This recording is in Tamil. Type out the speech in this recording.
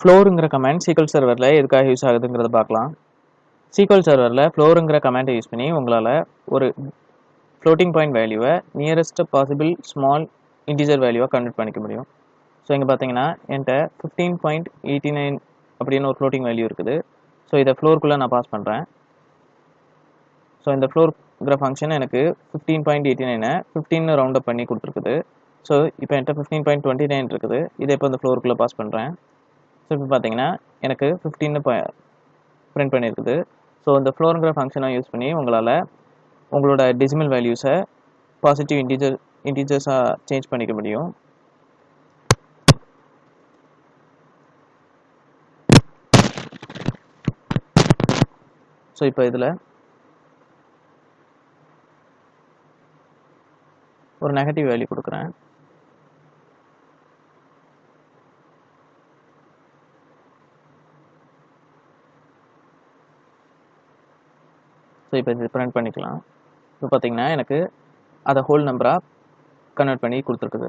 ஃப்ளோருங்கிற கமாண்ட் SQL சர்வரில் எதுக்காக யூஸ் ஆகுதுங்கிறத பார்க்கலாம். SQL சர்வரில் ஃப்ளோருங்கிற கமாண்டை யூஸ் பண்ணி உங்களால் ஒரு ஃப்ளோட்டிங் பாயிண்ட் வேல்யூவை நியரஸ்ட் பாசிபிள் ஸ்மால் இன்டிஜர் வேல்யூவாக கன்வெர்ட் பண்ணிக்க முடியும். ஸோ இங்கே பார்த்தீங்கன்னா என்கிட்ட 15.89 அப்படின்னு ஒரு ஃப்ளோட்டிங் வேல்யூ இருக்குது. ஸோ இதை ஃப்ளோருக்குள்ளே நான் பாஸ் பண்ணுறேன். ஸோ இந்த ஃப்ளோருங்கிற ஃபங்க்ஷன் எனக்கு 15.89 15 ரவுண்ட் அப் பண்ணி கொடுத்துருக்குது. ஸோ இப்போ என்கிட்ட 15.29 இருக்குது. இதை இப்போ இந்த ஃப்ளோருக்குள்ளே பாஸ் பண்ணுறேன். ஸோ இப்போ பார்த்தீங்கன்னா எனக்கு 15 பிரிண்ட் பண்ணியிருக்குது. ஸோ இந்த ஃப்ளோருங்கிற ஃபங்க்ஷனை யூஸ் பண்ணி உங்களால் உங்களோட டெசிமல் வேல்யூஸை பாசிட்டிவ் இன்டிஜர்ஸாக சேஞ்ச் பண்ணிக்க முடியும். ஸோ இப்போ இதில் ஒரு நெகட்டிவ் வேல்யூ கொடுக்குறேன். ஸோ இப்போ இது பிரிண்ட் பண்ணிக்கலாம். இப்போ பார்த்தீங்கன்னா எனக்கு அதை ஹோல் நம்பராக கன்வெர்ட் பண்ணி கொடுத்துருக்குது.